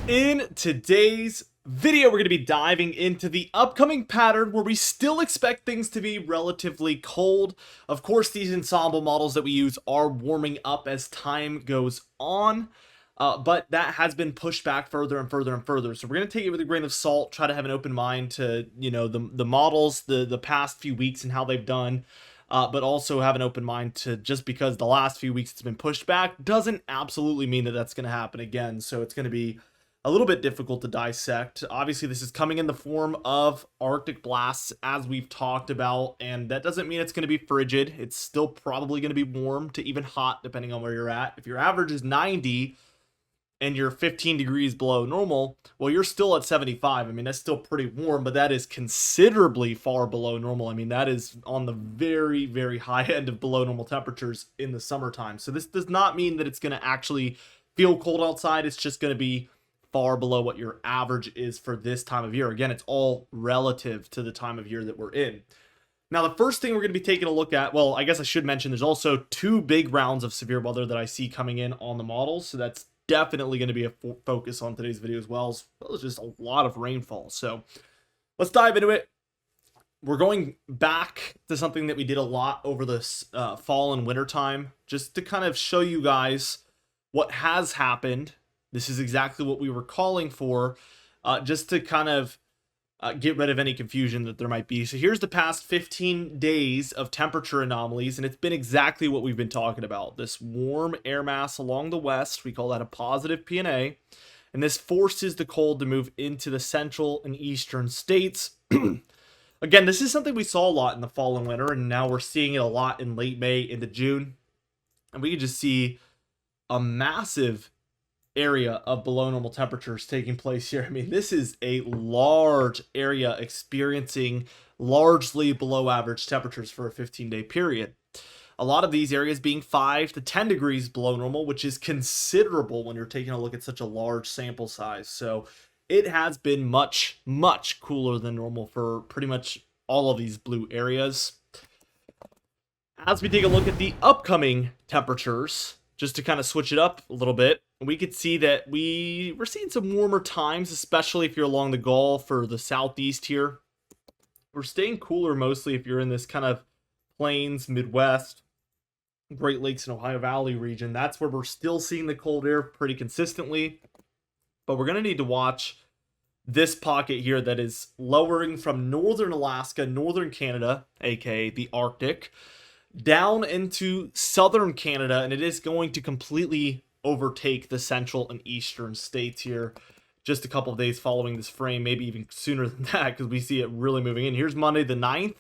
In today's video, we're going to be diving into the upcoming pattern where we still expect things to be relatively cold. Of course, these ensemble models that we use are warming up as time goes on, but that has been pushed back further and further and further. So we're going to take it with a grain of salt, try to have an open mind to, the models, the past few weeks and how they've done. But also have an open mind to just because the last few weeks it's been pushed back doesn't absolutely mean that that's going to happen again. So it's going to be a little bit difficult to dissect. Obviously, this is coming in the form of Arctic blasts, as we've talked about, and that doesn't mean it's going to be frigid. It's still probably going to be warm to even hot, depending on where you're at. If your average is 90 and you're 15 degrees below normal, well, you're still at 75. I mean, that's still pretty warm, but that is considerably far below normal. I mean, that is on the very, very high end of below normal temperatures in the summertime. So this does not mean that it's going to actually feel cold outside. It's just going to be far below what your average is for this time of year. Again, it's all relative to the time of year that we're in. Now, the first thing we're going to be taking a look at, well, I guess I should mention there's also two big rounds of severe weather that I see coming in on the models. So that's definitely going to be a focus on today's video as well as just a lot of rainfall. So let's dive into it. We're going back to something that we did a lot over this fall and winter time, just to kind of show you guys what has happened. This is exactly what we were calling for, just to kind of get rid of any confusion that there might be. So here's the past 15 days of temperature anomalies, and it's been exactly what we've been talking about. This warm air mass along the west, we call that a positive PNA, and this forces the cold to move into the central and eastern states. Again, this is something we saw a lot in the fall and winter, and now we're seeing it a lot in late May into June. And we can just see a massive area of below normal temperatures taking place here. I mean, this is a large area experiencing largely below average temperatures for a 15-day period. A lot of these areas being 5 to 10 degrees below normal, which is considerable when you're taking a look at such a large sample size. So it has been much, much cooler than normal for pretty much all of these blue areas. As we take a look at the upcoming temperatures, just to kind of switch it up a little bit, we could see that we're seeing some warmer times, especially if you're along the Gulf or the southeast here. We're staying cooler mostly if you're in this kind of plains, Midwest, Great Lakes and Ohio Valley region. That's where we're still seeing the cold air pretty consistently. But we're going to need to watch this pocket here that is lowering from northern Alaska, northern Canada, aka the Arctic, down into southern Canada, and it is going to completely overtake the central and eastern states here just a couple of days following this frame, maybe even sooner than that, because we see it really moving in. Here's Monday the 9th.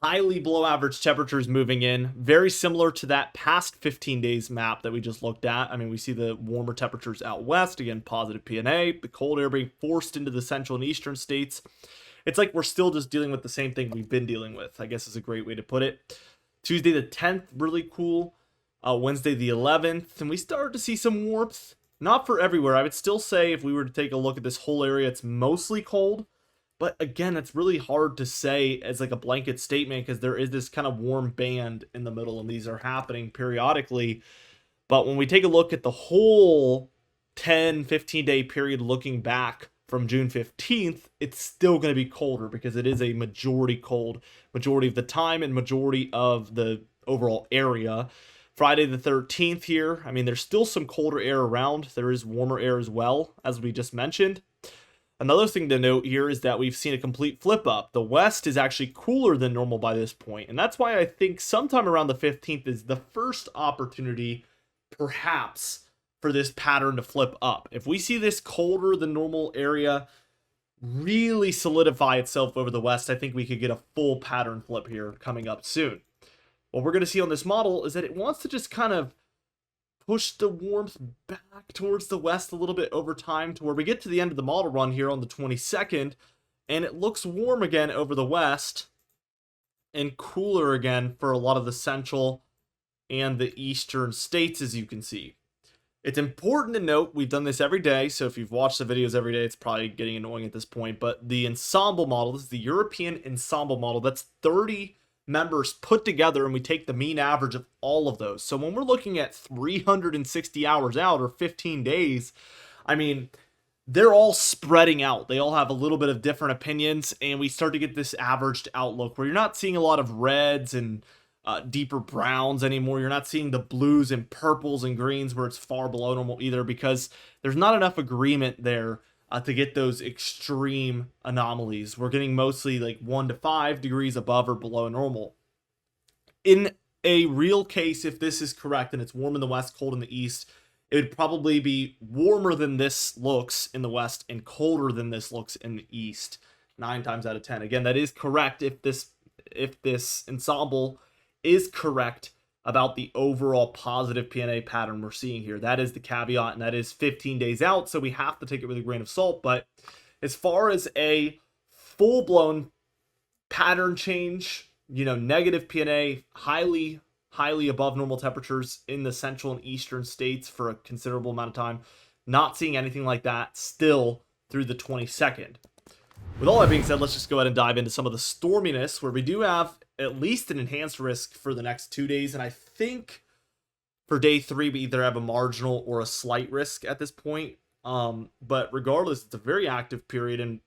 Highly below average temperatures moving in, very similar to that past 15 days map that we just looked at. I mean, we see the warmer temperatures out west, again, positive PNA, the cold air being forced into the central and eastern states. It's like we're still just dealing with the same thing we've been dealing with, I guess is a great way to put it. Tuesday the 10th, really cool. Wednesday the 11th, and we started to see some warmth. Not for everywhere. I would still say if we were to take a look at this whole area, it's mostly cold. But again, it's really hard to say as like a blanket statement because there is this kind of warm band in the middle, and these are happening periodically. But when we take a look at the whole 10-15 day period looking back from June 15th, it's still going to be colder because it is a majority cold, majority of the time and majority of the overall area. Friday the 13th here, I mean, there's still some colder air around. There is warmer air as well, as we just mentioned. Another thing to note here is that we've seen a complete flip up. The west is actually cooler than normal by this point, and that's why I think sometime around the 15th is the first opportunity, perhaps, for this pattern to flip up. If we see this colder than normal area really solidify itself over the west, I think we could get a full pattern flip here coming up soon. What we're going to see on this model is that it wants to just kind of push the warmth back towards the west a little bit over time to where we get to the end of the model run here on the 22nd, and it looks warm again over the west and cooler again for a lot of the central and the eastern states, as you can see. It's important to note, we've done this every day, so if you've watched the videos every day, it's probably getting annoying at this point, but the ensemble model, this is the European ensemble model, that's 30 members put together, and we take the mean average of all of those. So when we're looking at 360 hours out or 15 days, I mean, they're all spreading out. They all have a little bit of different opinions, and we start to get this averaged outlook where you're not seeing a lot of reds and deeper browns anymore. You're not seeing the blues and purples and greens where it's far below normal either, because there's not enough agreement there to get those extreme anomalies. We're getting mostly like 1 to 5 degrees above or below normal. In a real case, if this is correct and it's warm in the west, cold in the east, it would probably be warmer than this looks in the west and colder than this looks in the east 9 times out of 10. Again, that is correct if this ensemble is correct about the overall positive PNA pattern we're seeing here. That is the caveat, and that is 15 days out, so we have to take it with a grain of salt. But as far as a full-blown pattern change, negative PNA, highly above normal temperatures in the central and eastern states for a considerable amount of time, not seeing anything like that still through the 22nd. With all that being said, let's just go ahead and dive into some of the storminess, where we do have at least an enhanced risk for the next 2 days, and I think for day 3 we either have a marginal or a slight risk at this point. But regardless, it's a very active period, and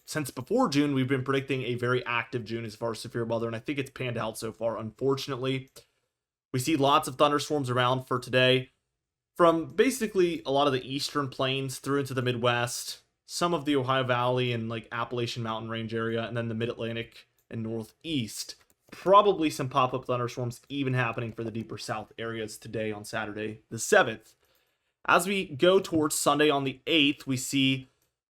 since before June, we've been predicting a very active June as far as severe weather, and I think it's panned out so far, unfortunately. We see lots of thunderstorms around for today, from basically a lot of the eastern plains through into the Midwest, some of the Ohio Valley and like Appalachian Mountain Range area, and then the Mid-Atlantic and Northeast. Probably some pop-up thunderstorms even happening for the deeper south areas today on Saturday the 7th. As we go towards Sunday on the 8th, we see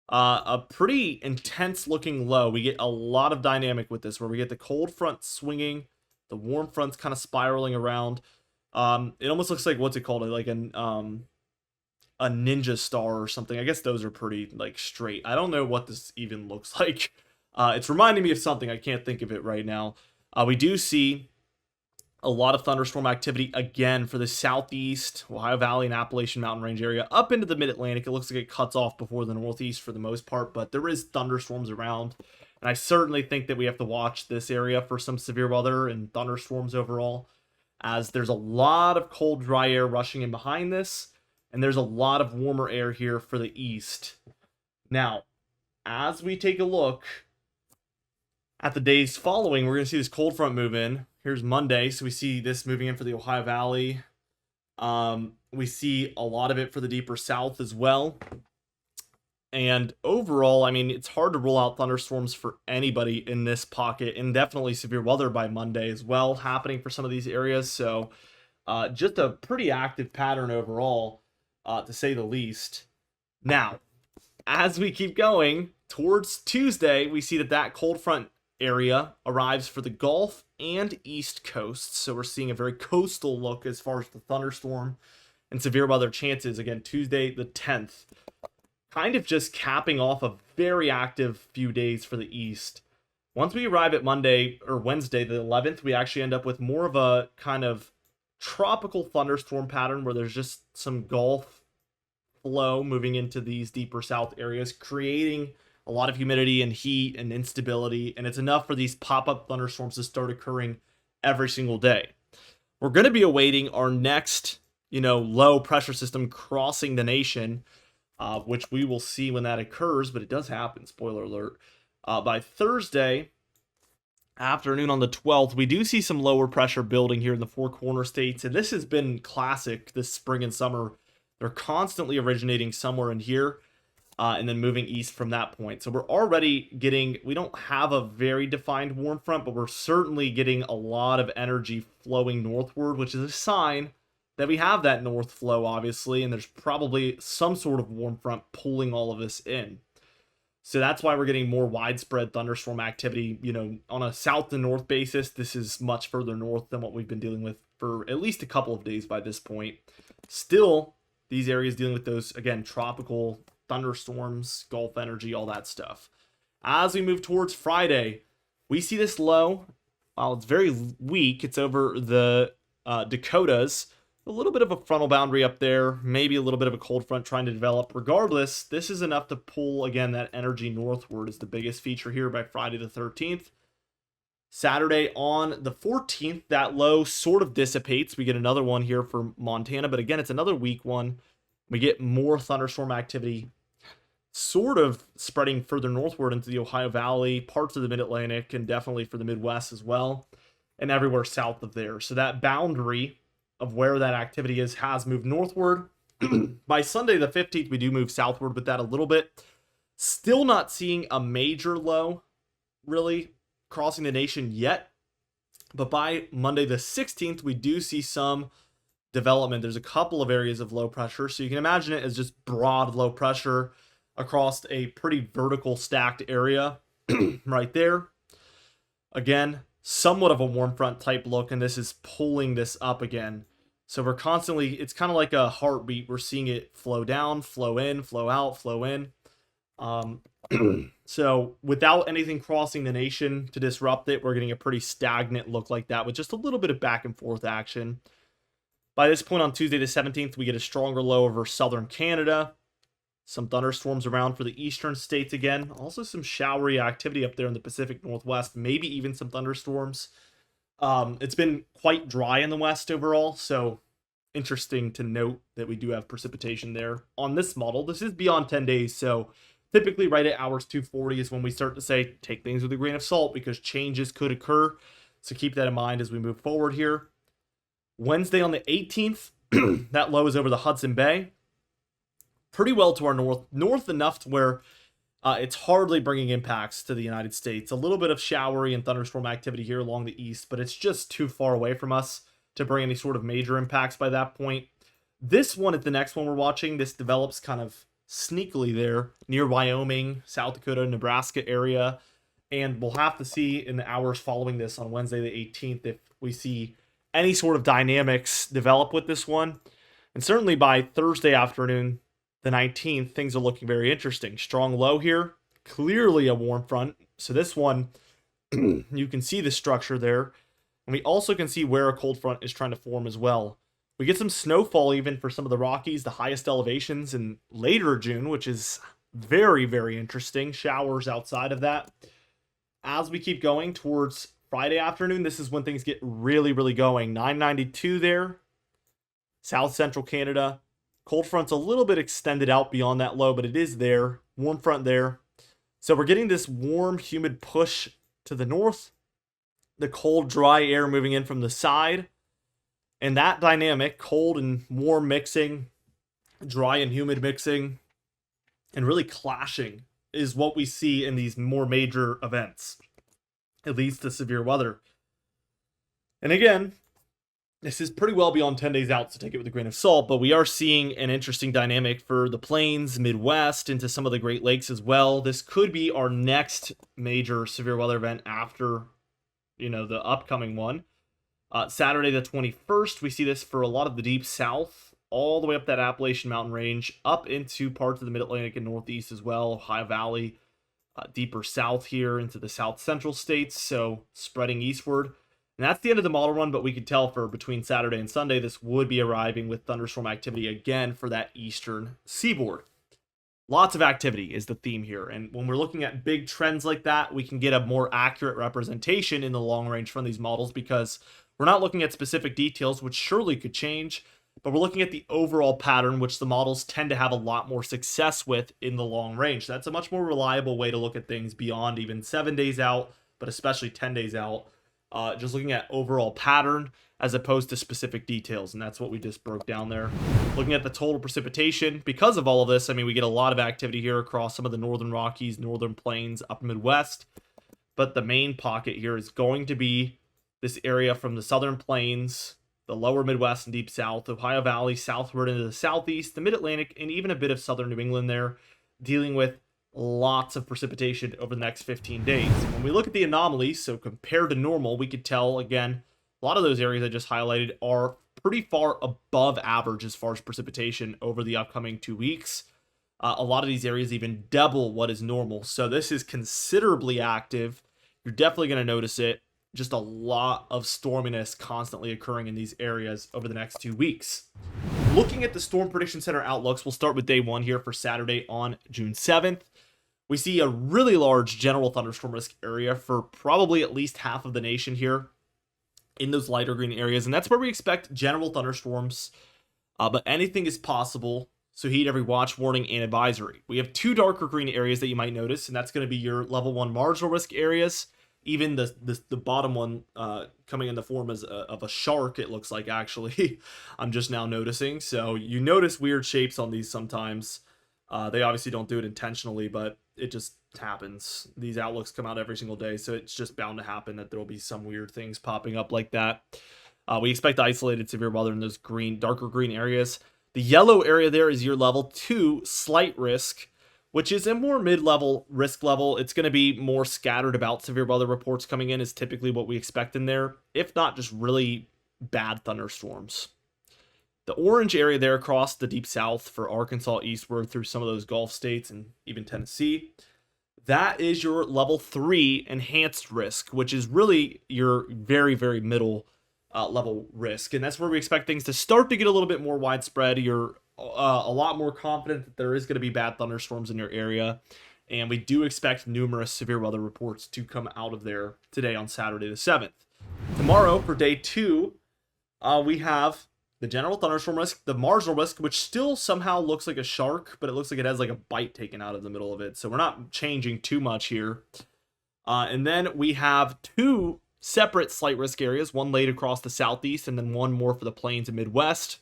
a pretty intense looking low. We get a lot of dynamic with this, where we get the cold front swinging, the warm front's kind of spiraling around. It almost looks like, what's it called? Like a ninja star or something. I guess those are pretty like straight. I don't know what this even looks like. It's reminding me of something. I can't think of it right now. We do see a lot of thunderstorm activity again for the southeast, Ohio Valley and Appalachian Mountain Range area, up into the Mid-Atlantic. It looks like it cuts off before the Northeast for the most part, but there is thunderstorms around, and I certainly think that we have to watch this area for some severe weather and thunderstorms overall, as there's a lot of cold, dry air rushing in behind this, and there's a lot of warmer air here for the east. Now, as we take a look at the days following, we're going to see this cold front move in. Here's Monday, so we see this moving in for the Ohio Valley. We see a lot of it for the deeper south as well. And overall, I mean, it's hard to rule out thunderstorms for anybody in this pocket, and definitely severe weather by Monday as well happening for some of these areas. So just a pretty active pattern overall, to say the least. Now, as we keep going towards Tuesday, we see that cold front area arrives for the Gulf and East Coast. So we're seeing a very coastal look as far as the thunderstorm and severe weather chances. Again, Tuesday the 10th. Kind of just capping off a very active few days for the East. Once we arrive at Monday or Wednesday the 11th, we actually end up with more of a kind of tropical thunderstorm pattern, where there's just some Gulf flow moving into these deeper south areas, creating a lot of humidity and heat and instability, and it's enough for these pop-up thunderstorms to start occurring every single day. We're going to be awaiting our next, low pressure system crossing the nation, which we will see when that occurs, but it does happen, spoiler alert. By Thursday afternoon on the 12th, we do see some lower pressure building here in the Four Corner states, and this has been classic this spring and summer. They're constantly originating somewhere in here, and then moving east from that point. So we're already getting, we don't have a very defined warm front, but we're certainly getting a lot of energy flowing northward, which is a sign that we have that north flow, obviously, and there's probably some sort of warm front pulling all of this in. So that's why we're getting more widespread thunderstorm activity, on a south to north basis. This is much further north than what we've been dealing with for at least a couple of days by this point. Still, these areas dealing with those, again, tropical thunderstorms, Gulf energy, all that stuff. As we move towards Friday, we see this low. While it's very weak, it's over the Dakotas. A little bit of a frontal boundary up there, maybe a little bit of a cold front trying to develop. Regardless, this is enough to pull, again, that energy northward is the biggest feature here by Friday the 13th. Saturday on the 14th, that low sort of dissipates. We get another one here for Montana, but again, it's another weak one. We get more thunderstorm activity sort of spreading further northward into the Ohio Valley, parts of the Mid-Atlantic, and definitely for the Midwest as well, and everywhere south of there. So that boundary of where that activity is has moved northward. By Sunday the 15th, we do move southward with that a little bit. Still not seeing a major low really crossing the nation yet. But by Monday the 16th, we do see some development. There's a couple of areas of low pressure. So you can imagine it as just broad low pressure across a pretty vertical stacked area right there. Again, somewhat of a warm front type look, and this is pulling this up again. So we're constantly, it's kind of like a heartbeat. We're seeing it flow down, flow in, flow out, flow in. So without anything crossing the nation to disrupt it, we're getting a pretty stagnant look like that with just a little bit of back and forth action. By this point on Tuesday the 17th, we get a stronger low over southern Canada. Some thunderstorms around for the eastern states again. Also some showery activity up there in the Pacific Northwest, maybe even some thunderstorms. It's been quite dry in the west overall, so interesting to note that we do have precipitation there on this model. This is beyond 10 days, so typically right at hours 240 is when we start to say take things with a grain of salt because changes could occur. So keep that in mind as we move forward here. Wednesday on the 18th, that low is over the Hudson Bay. Pretty well to our north enough to where it's hardly bringing impacts to the United States. A little bit of showery and thunderstorm activity here along the east, but it's just too far away from us to bring any sort of major impacts by that point. This one at the next one we're watching, this develops kind of sneakily there near Wyoming, South Dakota, Nebraska area. And we'll have to see in the hours following this on Wednesday the 18th if we see any sort of dynamics develop with this one. And certainly by Thursday afternoon, the 19th, things are looking very interesting. Strong low here, clearly a warm front. So this one, you can see the structure there. And we also can see where a cold front is trying to form as well. We get some snowfall even for some of the Rockies, the highest elevations in later June, which is very, very interesting. Showers outside of that. As we keep going towards Friday afternoon, this is when things get really, really going. 992 there. South Central Canada. Cold front's a little bit extended out beyond that low, but it is there. Warm front there. So we're getting this warm, humid push to the north. The cold, dry air moving in from the side. And that dynamic, cold and warm mixing, dry and humid mixing, and really clashing is what we see in these more major events. It leads to severe weather. And again, this is pretty well beyond 10 days out, so take it with a grain of salt, but we are seeing an interesting dynamic for the plains, Midwest, into some of the Great Lakes as well. This could be our next major severe weather event after, the upcoming one. Saturday the 21st, we see this for a lot of the deep south, all the way up that Appalachian Mountain Range, up into parts of the Mid-Atlantic and Northeast as well, Ohio Valley, deeper south here into the South Central states, so spreading eastward. And that's the end of the model run, but we could tell for between Saturday and Sunday, this would be arriving with thunderstorm activity again for that eastern seaboard. Lots of activity is the theme here, and when we're looking at big trends like that, we can get a more accurate representation in the long range from these models because we're not looking at specific details, which surely could change, but we're looking at the overall pattern, which the models tend to have a lot more success with in the long range. That's a much more reliable way to look at things beyond even 7 days out, but especially 10 days out. Just looking at overall pattern as opposed to specific details, and that's what we just broke down there. Looking at the total precipitation, because of all of this, we get a lot of activity here across some of the northern Rockies, northern plains, up Midwest, but the main pocket here is going to be this area from the southern plains, the lower Midwest and deep south, Ohio Valley, southward into the southeast, the mid-Atlantic, and even a bit of southern New England there, dealing with lots of precipitation over the next 15 days. When we look at the anomalies, so compared to normal, we could tell, again, a lot of those areas I just highlighted are pretty far above average as far as precipitation over the upcoming 2 weeks. A lot of these areas even double what is normal. So this is considerably active. You're definitely going to notice it. Just a lot of storminess constantly occurring in these areas over the next 2 weeks. Looking at the Storm Prediction Center outlooks, we'll start with day one here for Saturday on June 7th. We see a really large general thunderstorm risk area for probably at least half of the nation here in those lighter green areas, and that's where we expect general thunderstorms, but anything is possible. So heed every watch, warning, and advisory. We have 2 darker green areas that you might notice, and that's going to be your level 1 marginal risk areas. Even the bottom one coming in the form of a shark, it looks like, actually. I'm just now noticing. So you notice weird shapes on these sometimes. They obviously don't do it intentionally, but it just happens. These outlooks come out every single day, so it's just bound to happen that there will be some weird things popping up like that. We expect isolated severe weather in those darker green areas. The yellow area there is your level 2 slight risk, which is a more mid-level risk level. It's going to be more scattered about severe weather reports coming in is typically what we expect in there, if not just really bad thunderstorms. The orange area there across the deep south for Arkansas eastward through some of those Gulf states and even Tennessee, that is your level 3 enhanced risk, which is really your very, very middle level risk. And that's where we expect things to start to get a little bit more widespread. You're a lot more confident that there is going to be bad thunderstorms in your area. And we do expect numerous severe weather reports to come out of there today on Saturday the 7th. Tomorrow, for day 2, we have the general thunderstorm risk, the marginal risk, which still somehow looks like a shark, but it looks like it has like a bite taken out of the middle of it. So we're not changing too much here. And then we have 2 separate slight risk areas, one laid across the southeast and then one more for the plains and Midwest.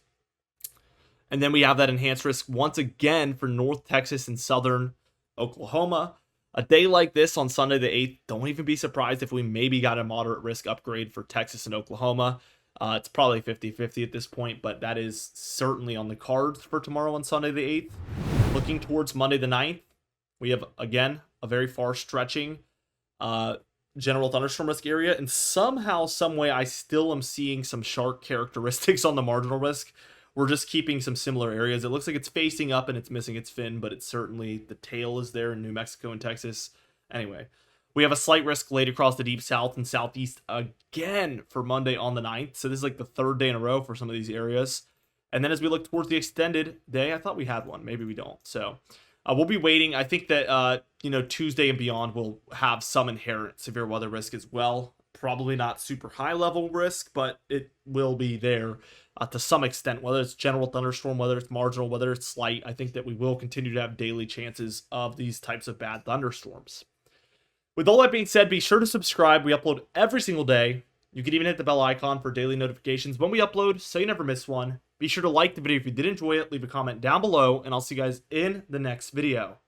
And then we have that enhanced risk once again for North Texas and southern Oklahoma. A day like this on Sunday the 8th, don't even be surprised if we maybe got a moderate risk upgrade for Texas and Oklahoma. It's probably 50-50 at this point, but that is certainly on the cards for tomorrow on Sunday the 8th. Looking towards Monday the 9th, we have, again, a very far stretching general thunderstorm risk area, and somehow, some way, I still am seeing some shark characteristics on the marginal risk. We're just keeping some similar areas. It looks like it's facing up and it's missing its fin, but it's certainly, the tail is there in New Mexico and Texas. Anyway, we have a slight risk laid across the deep south and southeast again for Monday on the 9th. So this is like the 3rd day in a row for some of these areas. And then as we look towards the extended day, I thought we had one. Maybe we don't. So we'll be waiting. I think that, Tuesday and beyond will have some inherent severe weather risk as well. Probably not super high level risk, but it will be there to some extent, whether it's general thunderstorm, whether it's marginal, whether it's slight. I think that we will continue to have daily chances of these types of bad thunderstorms. With all that being said, be sure to subscribe. We upload every single day. You can even hit the bell icon for daily notifications when we upload so you never miss one. Be sure to like the video if you did enjoy it, leave a comment down below, and I'll see you guys in the next video.